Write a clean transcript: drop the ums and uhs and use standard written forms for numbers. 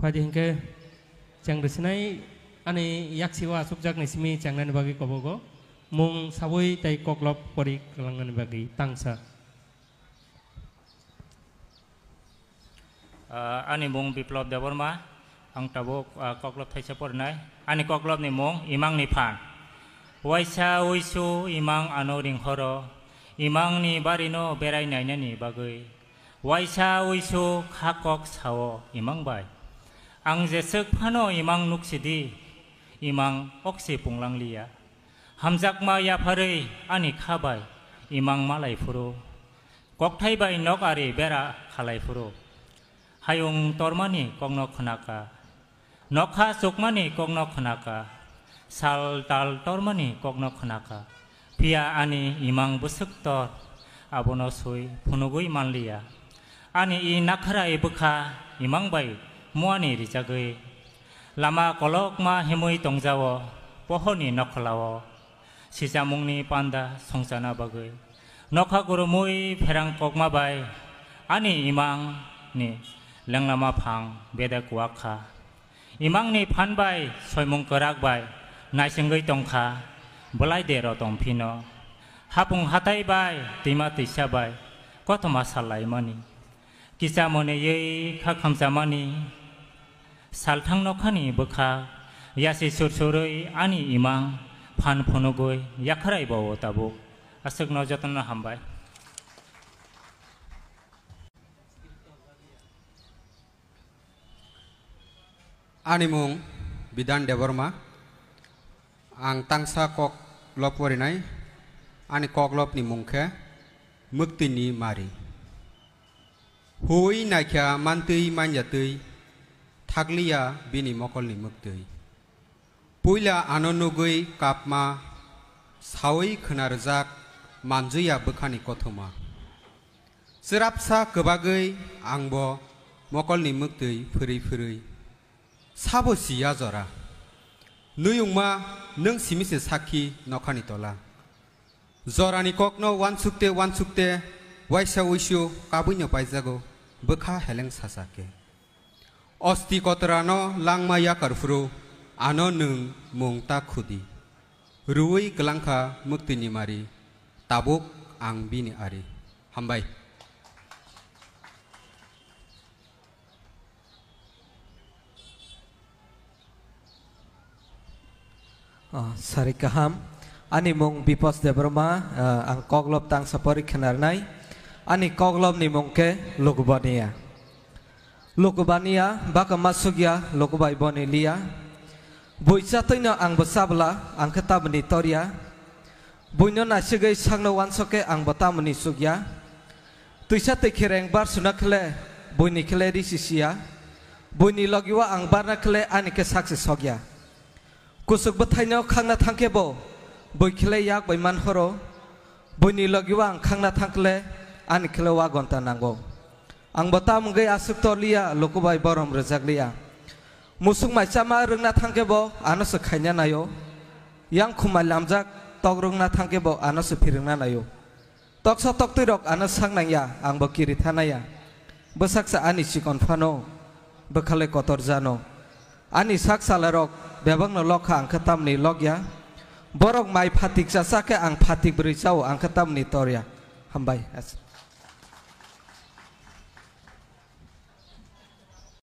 Padi hingke jang desenai ane yaksiwa sukjak nismi jangnan bagi kobogo mung sawui tai koklop pori kelangan bagi tangsa. Ani mung biplop Deborma ang tabok koklop thai sapor nai ani koklop ni mung imang ni phan waisa uisu imang ano ring horo imang ni barino berai nai ni bagai waisa uisu khakok sawo imang bai ang jesek phano imang nuksidi imang oksi punglang liya hamjak ma ya pharei ani khabai imang malai furo kokthai bai nok ari bera khalai furo hayung tormani kongno khnaka nokha sukmani kongno khnaka sal tal tormani kongno khnaka pia ani imang busuk tor abono sui phunugui manliya ani I nakhara e bukha imang bai muani rijagui lama kolok ma hemui tongjawo pohoni nokhlawo sijamungni panda songsana bagui nokha gurumui pherang kokma bai ani imang ni lenglama phang beda kuakha imang ni phan bai soimung korak bai naisengui tongkha bolai dero tongphino hapung hatai bai tima tisa bai kotoma salai mani kisa mone yei kha khamsamani salthang nokhani bukha yasi sursurui ani imang phan phonogoi yakharai bawo tabo asuk no jatna hambai Animung bidan Deborma ang tangsa kok lop warinai ani kok lop ni mungke mukti ni mari hui naikya mantui manjatui thakliya bini mokol ni mukti puila anonugui kapma sawi khnarjak manjuya bukhani kothoma sirapsa kebagui angbo mokol ni mukti phuri phuri Sabo siya zora, nuyungma nung simise saki nokhani tola. Zora ni kokno wan sukte waisa wishu kabunyo paizago bekha heleng sasake. Osti kotrano langma ya karfru ano nung mungta khudi. Ruwi gelangka mukti ni mari tabuk ang bini ari. Hambai. Sari kaham ani mung bipos Deborma ang koglop tang sapori khenarnai ani koglop ni mungke lokubania baka masugya lokubai bonilia buisa toina ang basabla ang katabni toria buino na sigai sangno wansoke ang batamni sugya tuisa te khireng bar sunakhle buini khle ri sisia buini logiwa ang barna khle ani ke sakse sogya kusuk bataino khangna thangkebo boi khle yak bai man horo boini logiwang khangna thangkle ani khlewa gonta nango ang batam gai asuk torlia lokubai borom rejaklia musuk mai chama rungna thangkebo anos khainya nayo yang khumai lamjak tok rungna thangkebo anos phirungna nayo toksa toktirok anos sangnaya ang bokiri thanaya besaksa ani sikon phano bekhale kotor jano ani saksalarok bebang no lokha ang katam ni logya borok mai phatik sasake ang phatik brisau ang katam ni torya hambai